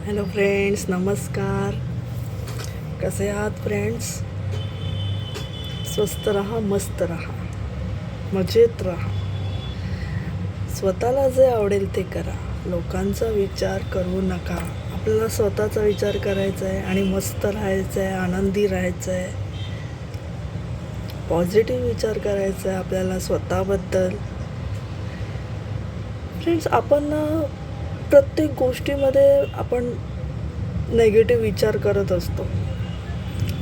Hello friends, नमस्कार. कसे आहात फ्रेंड्स? स्वस्त रहा, मस्त रहा, मजेत रहा. स्वतःला जे आवडेल ते करा. लोकांचा विचार करू नका. आपल्याला स्वतःचा विचार करायचा आहे आणि मस्त राहायचं आहे, आनंदी राहायचं आहे. पॉझिटिव्ह विचार करायचा आहे आपल्याला स्वतःबद्दल. फ्रेंड्स, आपण प्रत्येक गोष्टीमध्ये आपण नेगेटिव्ह विचार करत असतो.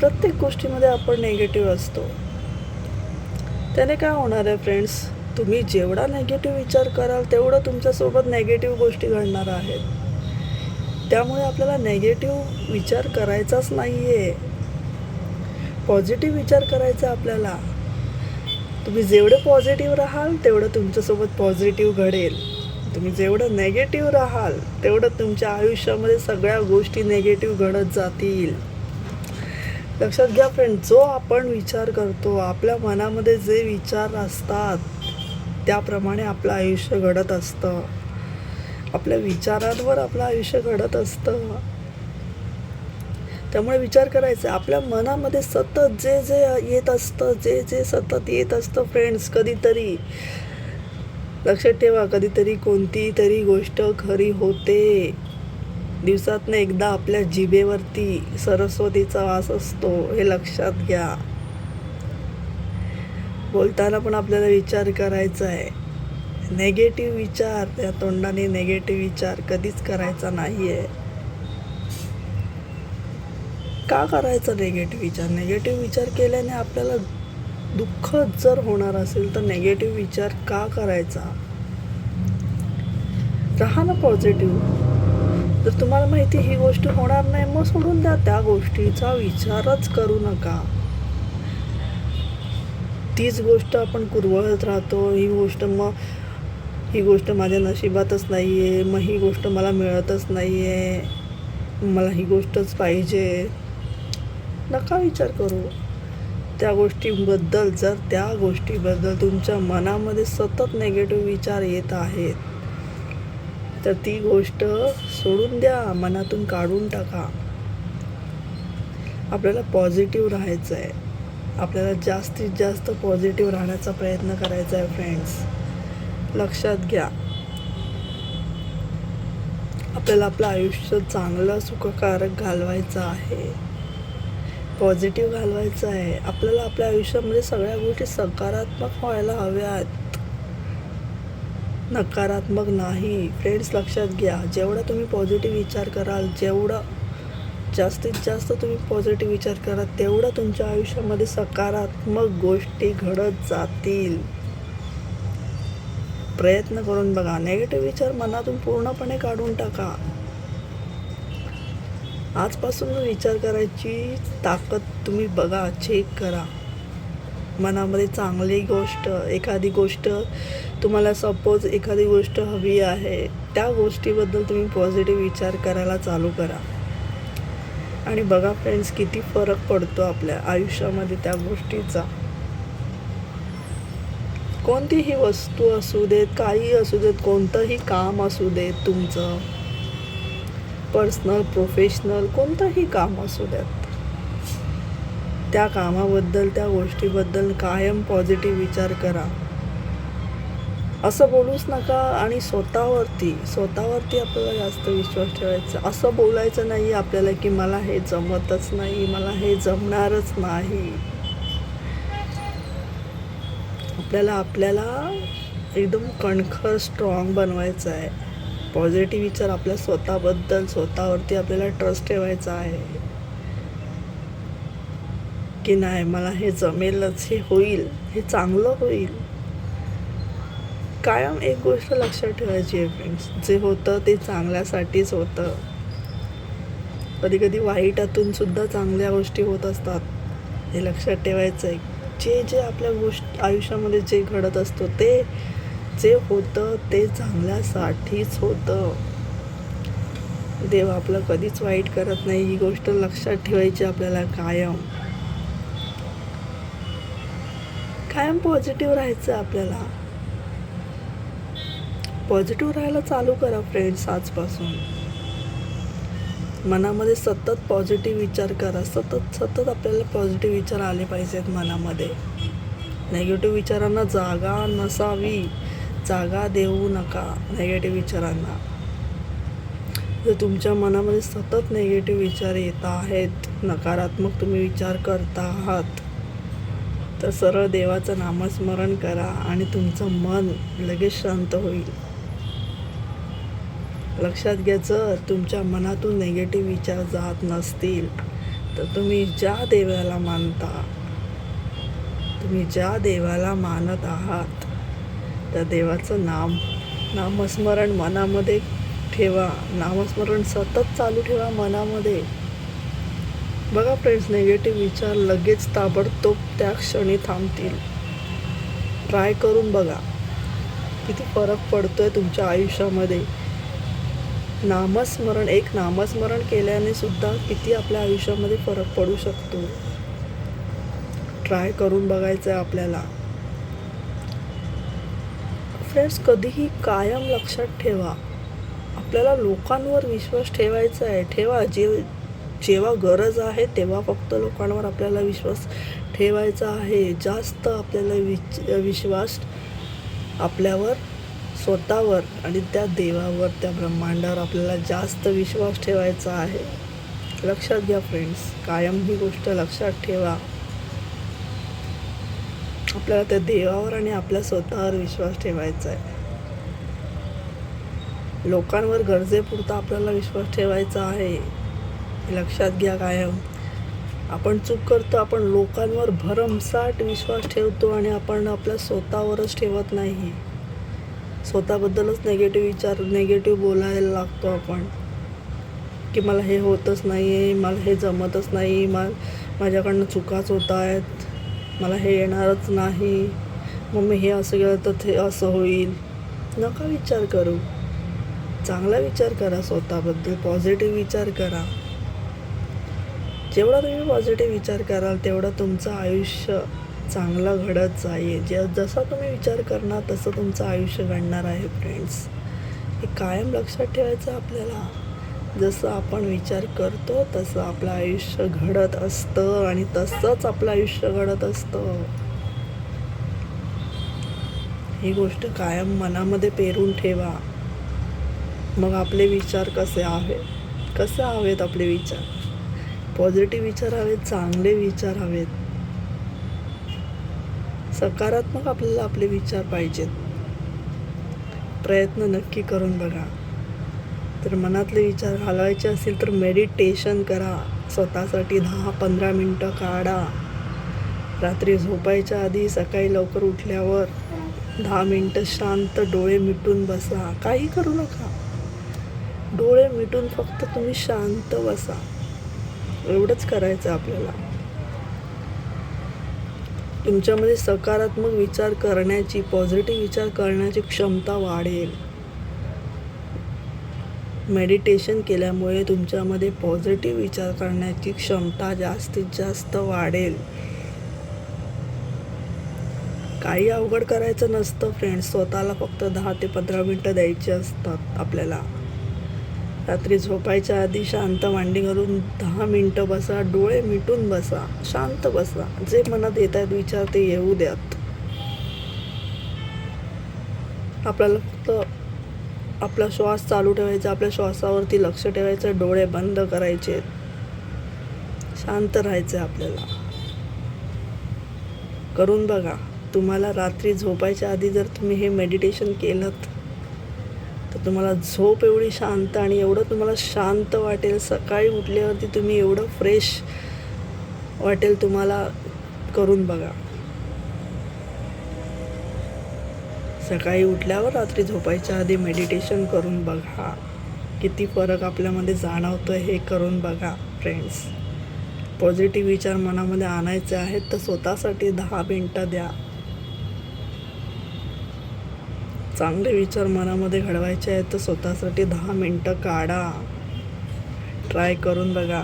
प्रत्येक गोष्टीमध्ये आपण नेगेटिव्ह असतो. त्याने काय होणार आहे फ्रेंड्स? तुम्ही जेवढा नेगेटिव्ह विचार कराल तेवढं तुमच्यासोबत नेगेटिव्ह गोष्टी घडणार आहेत. त्यामुळे आपल्याला नेगेटिव्ह विचार करायचाच नाही आहे. पॉझिटिव्ह विचार करायचा आपल्याला. तुम्ही जेवढे पॉझिटिव्ह राहाल तेवढं तुमच्यासोबत पॉझिटिव्ह घडेल. तुम्ही जेवढं नेगेटिव्ह राहाल तेवढं तुमच्या आयुष्यामध्ये सगळ्या गोष्टी नेगेटिव्ह घडत जातील. लक्षात घ्या फ्रेंड, जो आपण विचार करतो, आपल्या मनामध्ये जे विचार असतात त्याप्रमाणे आपलं आयुष्य घडत असतं. आपल्या विचारांवर आपलं आयुष्य घडत असतं. त्यामुळे विचार करायचा. आपल्या मनामध्ये सतत जे जे येत असतं, जे जे सतत येत असतं फ्रेंड्स, कधीतरी लक्षात ठेवा, कधीतरी कोणती तरी गोष्ट खरी होते. दिवसातनं एकदा आपल्या जिभेवरती सरस्वतीचा वास असतो, हे लक्षात घ्या. बोलताना पण आपल्याला विचार करायचा आहे. नेगेटिव्ह विचार, त्या तोंडाने नेगेटिव्ह विचार कधीच करायचा नाही आहे. का करायचा नेगेटिव्ह विचार? नेगेटिव्ह विचार केल्याने आपल्याला दुःख जर होणार असेल तर नेगेटिव्ह विचार का करायचा? राहा ना पॉझिटिव्ह. जर तुम्हाला माहिती ही गोष्ट होणार नाही, मग सोडून द्या. त्या गोष्टीचा विचारच करू नका. तीच गोष्ट आपण कुरवळत राहतो. ही गोष्ट माझ्या नशिबातच नाही आहे, मग ही गोष्ट मला मिळतच नाही आहे, मला ही गोष्टच पाहिजे. नका विचार करू त्या गोष्टीबद्दल. जर त्या गोष्टीबद्दल तुमच्या मनामध्ये सतत नेगेटिव्ह विचार येत आहेत तर ती गोष्ट सोडून द्या, मनातून काढून टाका. आपल्याला पॉझिटिव्ह राहायचं आहे. आपल्याला जास्तीत जास्त पॉझिटिव्ह राहण्याचा प्रयत्न करायचा आहे फ्रेंड्स. लक्षात घ्या, आपल्याला आपलं आयुष्य चांगलं सुखकारक घालवायचं आहे. पॉझिटिव्ह घालवायचं आहे. आपल्याला आपल्या आयुष्यामध्ये सगळ्या गोष्टी सकारात्मक व्हायला हव्यात, नकारात्मक नाही. फ्रेंड्स, लक्षात घ्या, जेवढा तुम्ही पॉझिटिव्ह विचार कराल, जेवढं जास्तीत जास्त तुम्ही पॉझिटिव्ह विचार करा, तेवढं तुमच्या आयुष्यामध्ये सकारात्मक गोष्टी घडत जातील. प्रयत्न करून बघा. नेगेटिव्ह विचार मनातून पूर्णपणे काढून टाका. आजपासून विचार करायची ताकद तुम्ही बघा, चेक करा. मनामध्ये चांगली गोष्ट, एखादी गोष्ट तुम्हाला, सपोज एखादी गोष्ट हवी आहे, त्या गोष्टीबद्दल तुम्ही पॉझिटिव्ह विचार करायला चालू करा आणि बघा फ्रेंड्स, किती फरक पडतो आपल्या आयुष्यामध्ये त्या गोष्टीचा. कोणतीही वस्तू असू देत, काही असू देत, कोणतंही काम असू देत, तुमचं पर्सनल, प्रोफेशनल, कोणतंही काम असू द्यात, त्या कामाबद्दल, त्या गोष्टीबद्दल कायम पॉझिटिव्ह विचार करा. असं बोलूच नका. आणि स्वतःवरती आपल्याला जास्त विश्वास ठेवायचा. असं बोलायचं नाही आपल्याला की मला हे जमतच नाही, मला हे जमणारच नाही. आपल्याला एकदम कणखर, स्ट्रॉंग बनवायचं आहे. पॉझिटिव्ह विचार आपल्या स्वतःबद्दल, स्वतःवरती आपल्याला ट्रस्ट ठेवायचा आहे की नाही, मला हे जमेलच, हे होईल, हे चांगलं होईल. कायम एक गोष्ट लक्षात ठेवायची आहे फ्रेंड्स, जे होतं ते चांगल्यासाठीच होतं. कधी कधी वाईटातून सुद्धा चांगल्या गोष्टी होत असतात, हे लक्षात ठेवायचं आहे. जे आपल्या आयुष्यामध्ये जे घडत असतं, ते जे होतं ते चांगल्यासाठीच होतं. देव आपलं कधीच वाईट करत नाही, ही गोष्ट लक्षात ठेवायची आपल्याला. कायम पॉझिटिव्ह राहायचं आपल्याला. पॉझिटिव्ह राहायला चालू करा फ्रेंड्स आजपासून. मनामध्ये सतत पॉझिटिव्ह विचार करा. सतत आपल्याला पॉझिटिव्ह विचार आले पाहिजेत मनामध्ये. नेगेटिव्ह विचारांना जागा नसावी. जागा देऊ नका नेगेटिव्ह विचारांना. जर तुमच्या मनामध्ये सतत नेगेटिव्ह विचार येत आहेत, नकारात्मक तुम्ही विचार करता आहात, तर सरळ देवाचं नामस्मरण करा आणि तुमचं मन लगेच शांत होईल. लक्षात घ्या, जर तुमच्या मनातून नेगेटिव्ह विचार जात नसतील तर तुम्ही ज्या देवाला मानत आहात त्या देवाचं नामस्मरण मनामध्ये ठेवा. नामस्मरण सतत चालू ठेवा मनामध्ये. बघा फ्रेंड्स, नेगेटिव्ह विचार लगेच ताबडतोब त्या क्षणी थांबतील. ट्राय करून बघा किती फरक पडतोय तुमच्या आयुष्यामध्ये. नामस्मरण केल्याने सुद्धा किती आपल्या आयुष्यामध्ये फरक पडू शकतो. ट्राय करून बघायचं आहे आपल्याला. फ्रेंड्स, कधीही कायम लक्षात ठेवा, आपल्याला लोकांवर विश्वास ठेवायचा आहे. ठेवा. जेव्हा गरज आहे तेव्हा फक्त लोकांवर आपल्याला विश्वास ठेवायचा आहे. जास्त आपल्याला विश्वास आपल्यावर, स्वतःवर आणि त्या देवावर, त्या ब्रह्मांडावर आपल्याला जास्त विश्वास ठेवायचा आहे. लक्षात घ्या फ्रेंड्स, कायम ही गोष्ट लक्षात ठेवा. आपल्याला त्या देवावर आणि आपल्या स्वतःवर विश्वास ठेवायचा आहे. लोकांवर गरजेपुरता आपल्याला विश्वास ठेवायचा आहे. हे लक्षात घ्या कायम. आपण चूक करतो, आपण लोकांवर भरमसाठ विश्वास ठेवतो आणि आपण आपल्या स्वतःवरच ठेवत नाही. स्वतःबद्दलच नेगेटिव्ह बोलायला लागतो आपण, की मला हे होतच नाही आहे, मला हे जमतच नाही, माझ्याकडनं चुकाच होत आहेत, मला हे येणारच नाही, मग मी हे असं केलं तर ते असं होईल. नका विचार करू. चांगला विचार करा स्वतःबद्दल. पॉझिटिव्ह विचार करा. जेवढा तुम्ही पॉझिटिव्ह विचार कराल तेवढं तुमचं आयुष्य चांगलं घडत जाईल. जसा तुम्ही विचार करणार तसं तुमचं आयुष्य घडणार आहे फ्रेंड्स. हे कायम लक्षात ठेवायचं आपल्याला. जसं आपण विचार करतो तसं आपलं आयुष्य घडत असतं आणि तसंच आपलं आयुष्य घडत असतं. ही गोष्ट कायम मनामध्ये पेरून ठेवा. मग आपले विचार कसे हवेत आपले विचार? पॉझिटिव्ह विचार हवेत, चांगले विचार हवेत, सकारात्मक आपल्याला आपले विचार पाहिजेत. प्रयत्न नक्की करून बघा. तर मनातले विचार हलवायचे असतील तर मेडिटेशन करा. स्वतःसाठी 10-15 मिनटं काढा. रात्री झोपायच्या आधी, सकाळी लवकर उठल्यावर 10 मिनटं शांत डोळे मिटून बसा. काही करू नका. डोळे मिटून फक्त तुम्ही शांत बसा. एवढंच करायचं आपल्याला. तुमच्यामध्ये सकारात्मक विचार करण्याची, पॉझिटिव्ह विचार करण्याची क्षमता वाढेल. मेडिटेशन केल्यामुळे तुमच्यामध्ये पॉझिटिव्ह विचार करण्याची क्षमता जास्तीत जास्त वाढेल. काही अवघड करायचं नसतं फ्रेंड्स. स्वतःला फक्त 10 ते 15 मिनटं द्यायची असतात आपल्याला. रात्री झोपायच्या आधी शांत मांडी घालून 10 मिनटं बसा. डोळे मिटून बसा. शांत बसा. जे मनात येत आहेत विचार ते येऊ द्यात. आपल्याला फक्त आपला श्वास चालू ठेवायचा. आपल्या श्वासावरती लक्ष ठेवायचं. डोळे बंद करायचे. शांत राहायचं आपल्याला. करून बघा. तुम्हाला रात्री झोपायच्या आधी जर तुम्ही हे मेडिटेशन केलं तर तुम्हाला झोप एवढी शांत आणि एवढं तुम्हाला शांत वाटेल. सकाळी उठल्यावरती तुम्ही एवढं फ्रेश वाटेल तुम्हाला. करून बघा. सकाळी उठल्यावर रात्री झोपायच्या आधी मेडिटेशन करून बघा. किती फरक आपल्यामध्ये जाणवतो हे करून बघा फ्रेंड्स. पॉझिटिव्ह विचार मनामध्ये आणायचे आहेत तर स्वतःसाठी 10 मिनटं द्या. चांगले विचार मनामध्ये घडवायचे आहेत तर स्वतःसाठी 10 मिनटं काढा. ट्राय करून बघा.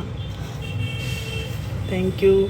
थँक्यू.